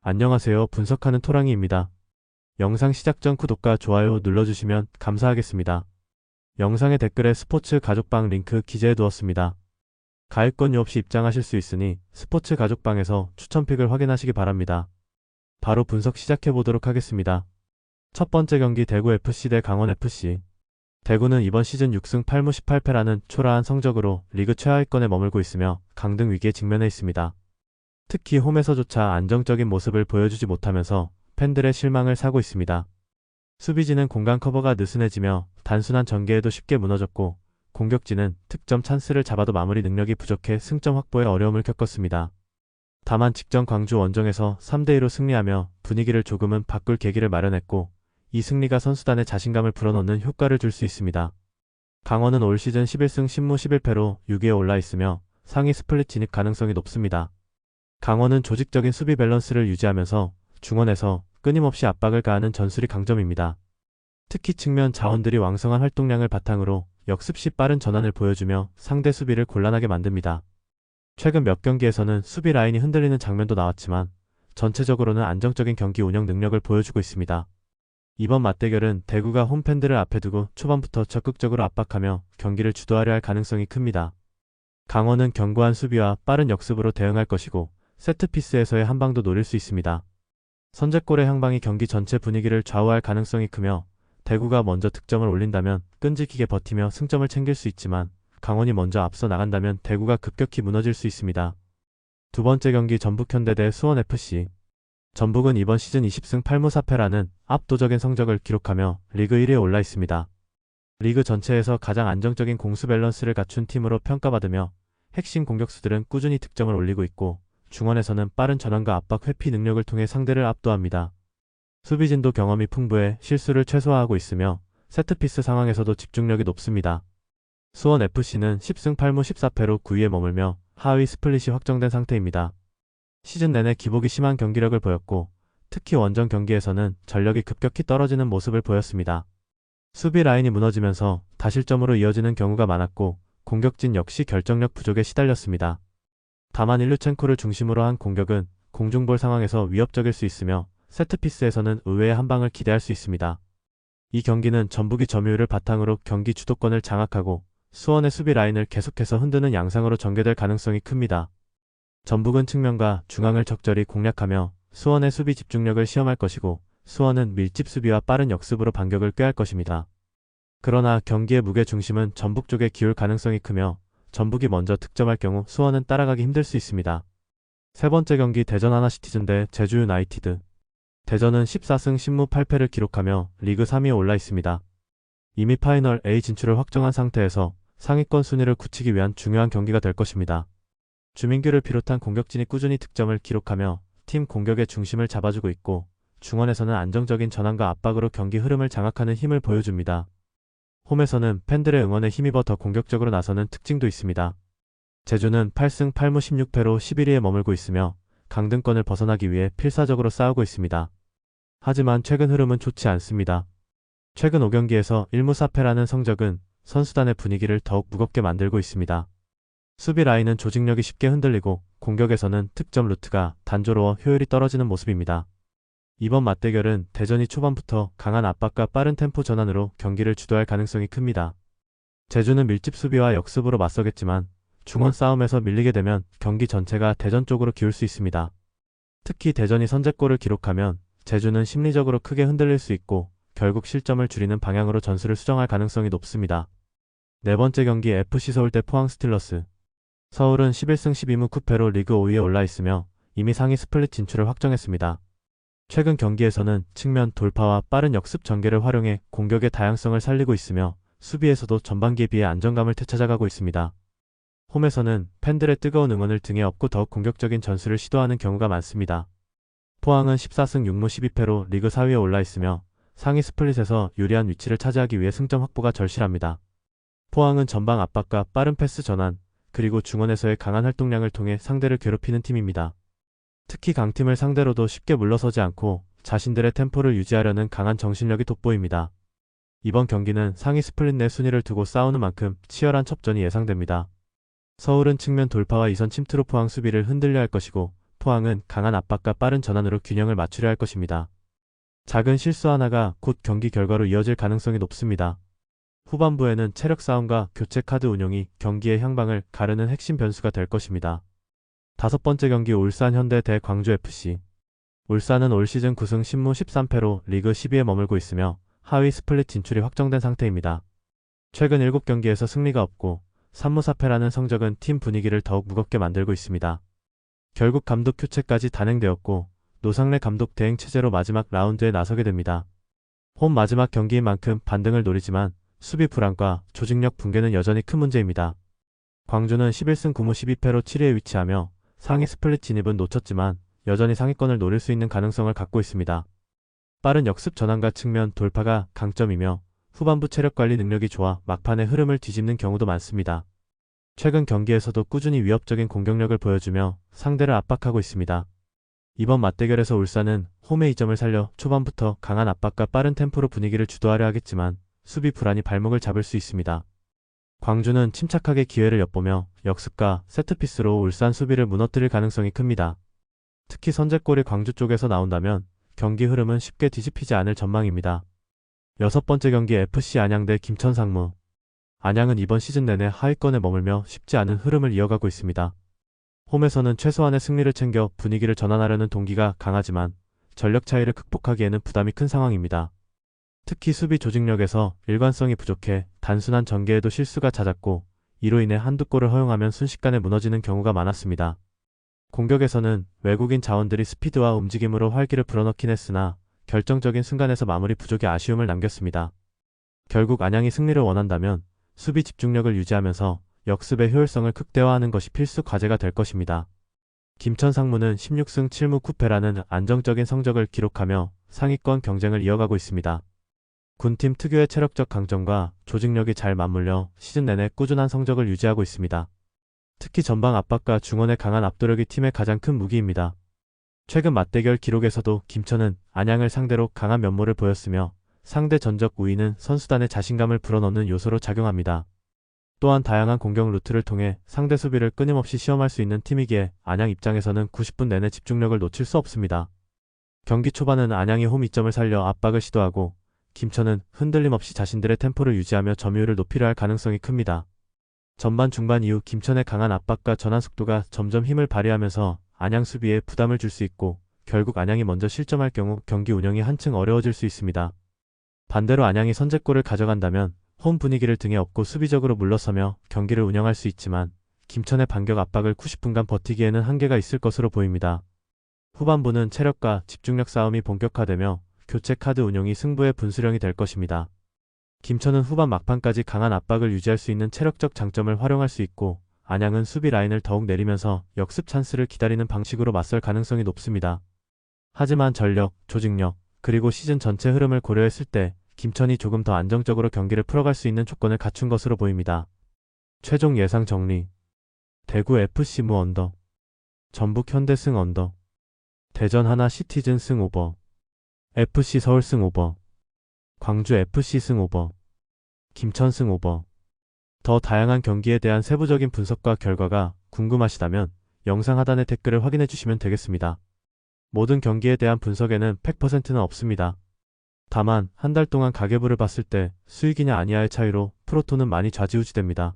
안녕하세요. 분석하는 토랑이입니다. 영상 시작 전 구독과 좋아요 눌러주시면 감사하겠습니다. 영상의 댓글에 스포츠 가족방 링크 기재해 두었습니다. 가입권료 없이 입장하실 수 있으니 스포츠 가족방에서 추천픽을 확인하시기 바랍니다. 바로 분석 시작해 보도록 하겠습니다. 첫 번째 경기 대구FC 대 강원FC. 대구는 이번 시즌 6승 8무 18패라는 초라한 성적으로 리그 최하위권에 머물고 있으며 강등 위기에 직면해 있습니다. 특히 홈에서조차 안정적인 모습을 보여주지 못하면서 팬들의 실망을 사고 있습니다. 수비진은 공간 커버가 느슨해지며 단순한 전개에도 쉽게 무너졌고, 공격진은 득점 찬스를 잡아도 마무리 능력이 부족해 승점 확보에 어려움을 겪었습니다. 다만 직전 광주 원정에서 3대2로 승리하며 분위기를 조금은 바꿀 계기를 마련했고, 이 승리가 선수단에 자신감을 불어넣는 효과를 줄 수 있습니다. 강원은 올 시즌 11승 10무 11패로 6위에 올라 있으며 상위 스플릿 진입 가능성이 높습니다. 강원은 조직적인 수비 밸런스를 유지하면서 중원에서 끊임없이 압박을 가하는 전술이 강점입니다. 특히 측면 자원들이 왕성한 활동량을 바탕으로 역습 시 빠른 전환을 보여주며 상대 수비를 곤란하게 만듭니다. 최근 몇 경기에서는 수비 라인이 흔들리는 장면도 나왔지만 전체적으로는 안정적인 경기 운영 능력을 보여주고 있습니다. 이번 맞대결은 대구가 홈팬들을 앞에 두고 초반부터 적극적으로 압박하며 경기를 주도하려 할 가능성이 큽니다. 강원은 견고한 수비와 빠른 역습으로 대응할 것이고, 세트피스에서의 한 방도 노릴 수 있습니다. 선제골의 한 방이 경기 전체 분위기를 좌우할 가능성이 크며, 대구가 먼저 득점을 올린다면 끈질기게 버티며 승점을 챙길 수 있지만, 강원이 먼저 앞서 나간다면 대구가 급격히 무너질 수 있습니다. 두 번째 경기 전북현대 대 수원FC. 전북은 이번 시즌 20승 8무 4패라는 압도적인 성적을 기록하며 리그 1위에 올라 있습니다. 리그 전체에서 가장 안정적인 공수 밸런스를 갖춘 팀으로 평가받으며 핵심 공격수들은 꾸준히 득점을 올리고 있고, 중원에서는 빠른 전환과 압박 회피 능력을 통해 상대를 압도합니다. 수비진도 경험이 풍부해 실수를 최소화하고 있으며 세트피스 상황에서도 집중력이 높습니다. 수원FC는 10승 8무 14패로 9위에 머물며 하위 스플릿이 확정된 상태입니다. 시즌 내내 기복이 심한 경기력을 보였고, 특히 원정 경기에서는 전력이 급격히 떨어지는 모습을 보였습니다. 수비 라인이 무너지면서 다실점으로 이어지는 경우가 많았고, 공격진 역시 결정력 부족에 시달렸습니다. 다만 일루첸코를 중심으로 한 공격은 공중볼 상황에서 위협적일 수 있으며 세트피스에서는 의외의 한 방을 기대할 수 있습니다. 이 경기는 전북이 점유율을 바탕으로 경기 주도권을 장악하고 수원의 수비 라인을 계속해서 흔드는 양상으로 전개될 가능성이 큽니다. 전북은 측면과 중앙을 적절히 공략하며 수원의 수비 집중력을 시험할 것이고, 수원은 밀집 수비와 빠른 역습으로 반격을 꾀할 것입니다. 그러나 경기의 무게 중심은 전북 쪽에 기울 가능성이 크며 전북이 먼저 득점할 경우 수원은 따라가기 힘들 수 있습니다. 세 번째 경기 대전 하나시티즌 대 제주 유나이티드. 대전은 14승 10무 8패를 기록하며 리그 3위에 올라 있습니다. 이미 파이널 A 진출을 확정한 상태에서 상위권 순위를 굳히기 위한 중요한 경기가 될 것입니다. 주민규를 비롯한 공격진이 꾸준히 득점을 기록하며 팀 공격의 중심을 잡아주고 있고, 중원에서는 안정적인 전환과 압박으로 경기 흐름을 장악하는 힘을 보여줍니다. 홈에서는 팬들의 응원에 힘입어 더 공격적으로 나서는 특징도 있습니다. 제주는 8승 8무 16패로 11위에 머물고 있으며 강등권을 벗어나기 위해 필사적으로 싸우고 있습니다. 하지만 최근 흐름은 좋지 않습니다. 최근 5경기에서 1무 4패라는 성적은 선수단의 분위기를 더욱 무겁게 만들고 있습니다. 수비 라인은 조직력이 쉽게 흔들리고, 공격에서는 득점 루트가 단조로워 효율이 떨어지는 모습입니다. 이번 맞대결은 대전이 초반부터 강한 압박과 빠른 템포 전환으로 경기를 주도할 가능성이 큽니다. 제주는 밀집 수비와 역습으로 맞서겠지만 중원 싸움에서 밀리게 되면 경기 전체가 대전 쪽으로 기울 수 있습니다. 특히 대전이 선제골을 기록하면 제주는 심리적으로 크게 흔들릴 수 있고, 결국 실점을 줄이는 방향으로 전술을 수정할 가능성이 높습니다. 네 번째 경기 FC 서울 대 포항 스틸러스. 서울은 11승 12무 9패로 리그 5위에 올라 있으며 이미 상위 스플릿 진출을 확정했습니다. 최근 경기에서는 측면 돌파와 빠른 역습 전개를 활용해 공격의 다양성을 살리고 있으며 수비에서도 전반기에 비해 안정감을 되찾아가고 있습니다. 홈에서는 팬들의 뜨거운 응원을 등에 업고 더욱 공격적인 전술을 시도하는 경우가 많습니다. 포항은 14승 6무 12패로 리그 4위에 올라 있으며 상위 스플릿에서 유리한 위치를 차지하기 위해 승점 확보가 절실합니다. 포항은 전방 압박과 빠른 패스 전환, 그리고 중원에서의 강한 활동량을 통해 상대를 괴롭히는 팀입니다. 특히 강팀을 상대로도 쉽게 물러서지 않고 자신들의 템포를 유지하려는 강한 정신력이 돋보입니다. 이번 경기는 상위 스플릿 내 순위를 두고 싸우는 만큼 치열한 첩전이 예상됩니다. 서울은 측면 돌파와 이선 침투로 포항 수비를 흔들려 할 것이고, 포항은 강한 압박과 빠른 전환으로 균형을 맞추려 할 것입니다. 작은 실수 하나가 곧 경기 결과로 이어질 가능성이 높습니다. 후반부에는 체력 싸움과 교체 카드 운용이 경기의 향방을 가르는 핵심 변수가 될 것입니다. 다섯 번째 경기 울산 현대 대 광주FC. 울산은 올 시즌 9승 10무 13패로 리그 10위에 머물고 있으며 하위 스플릿 진출이 확정된 상태입니다. 최근 7경기에서 승리가 없고 3무 4패라는 성적은 팀 분위기를 더욱 무겁게 만들고 있습니다. 결국 감독 교체까지 단행되었고 노상래 감독 대행 체제로 마지막 라운드에 나서게 됩니다. 홈 마지막 경기인 만큼 반등을 노리지만 수비 불안과 조직력 붕괴는 여전히 큰 문제입니다. 광주는 11승 9무 12패로 7위에 위치하며 상위 스플릿 진입은 놓쳤지만 여전히 상위권을 노릴 수 있는 가능성을 갖고 있습니다. 빠른 역습 전환과 측면 돌파가 강점이며 후반부 체력 관리 능력이 좋아 막판의 흐름을 뒤집는 경우도 많습니다. 최근 경기에서도 꾸준히 위협적인 공격력을 보여주며 상대를 압박하고 있습니다. 이번 맞대결에서 울산은 홈의 이점을 살려 초반부터 강한 압박과 빠른 템포로 분위기를 주도하려 하겠지만 수비 불안이 발목을 잡을 수 있습니다. 광주는 침착하게 기회를 엿보며 역습과 세트피스로 울산 수비를 무너뜨릴 가능성이 큽니다. 특히 선제골이 광주 쪽에서 나온다면 경기 흐름은 쉽게 뒤집히지 않을 전망입니다. 여섯 번째 경기 FC 안양 대 김천 상무. 안양은 이번 시즌 내내 하위권에 머물며 쉽지 않은 흐름을 이어가고 있습니다. 홈에서는 최소한의 승리를 챙겨 분위기를 전환하려는 동기가 강하지만 전력 차이를 극복하기에는 부담이 큰 상황입니다. 특히 수비 조직력에서 일관성이 부족해 단순한 전개에도 실수가 잦았고 이로 인해 한두 골을 허용하면 순식간에 무너지는 경우가 많았습니다. 공격에서는 외국인 자원들이 스피드와 움직임으로 활기를 불어넣긴 했으나 결정적인 순간에서 마무리 부족이 아쉬움을 남겼습니다. 결국 안양이 승리를 원한다면 수비 집중력을 유지하면서 역습의 효율성을 극대화하는 것이 필수 과제가 될 것입니다. 김천 상무는 16승 7무 9패라는 안정적인 성적을 기록하며 상위권 경쟁을 이어가고 있습니다. 군팀 특유의 체력적 강점과 조직력이 잘 맞물려 시즌 내내 꾸준한 성적을 유지하고 있습니다. 특히 전방 압박과 중원의 강한 압도력이 팀의 가장 큰 무기입니다. 최근 맞대결 기록에서도 김천은 안양을 상대로 강한 면모를 보였으며 상대 전적 우위는 선수단의 자신감을 불어넣는 요소로 작용합니다. 또한 다양한 공격 루트를 통해 상대 수비를 끊임없이 시험할 수 있는 팀이기에 안양 입장에서는 90분 내내 집중력을 놓칠 수 없습니다. 경기 초반은 안양이 홈 이점을 살려 압박을 시도하고 김천은 흔들림 없이 자신들의 템포를 유지하며 점유율을 높이려 할 가능성이 큽니다. 전반 중반 이후 김천의 강한 압박과 전환 속도가 점점 힘을 발휘하면서 안양 수비에 부담을 줄 수 있고 결국 안양이 먼저 실점할 경우 경기 운영이 한층 어려워질 수 있습니다. 반대로 안양이 선제골을 가져간다면 홈 분위기를 등에 업고 수비적으로 물러서며 경기를 운영할 수 있지만 김천의 반격 압박을 90분간 버티기에는 한계가 있을 것으로 보입니다. 후반부는 체력과 집중력 싸움이 본격화되며 교체 카드 운용이 승부의 분수령이 될 것입니다. 김천은 후반 막판까지 강한 압박을 유지할 수 있는 체력적 장점을 활용할 수 있고 안양은 수비 라인을 더욱 내리면서 역습 찬스를 기다리는 방식으로 맞설 가능성이 높습니다. 하지만 전력, 조직력, 그리고 시즌 전체 흐름을 고려했을 때 김천이 조금 더 안정적으로 경기를 풀어갈 수 있는 조건을 갖춘 것으로 보입니다. 최종 예상 정리. 대구 FC 무 언더, 전북 현대 승 언더, 대전 하나 시티즌 승 오버, FC 서울 승 오버, 광주 FC 승 오버, 김천 승 오버. 더 다양한 경기에 대한 세부적인 분석과 결과가 궁금하시다면 영상 하단의 댓글을 확인해 주시면 되겠습니다. 모든 경기에 대한 분석에는 100%는 없습니다. 다만 한 달 동안 가계부를 봤을 때 수익이냐 아니냐의 차이로 프로토는 많이 좌지우지됩니다.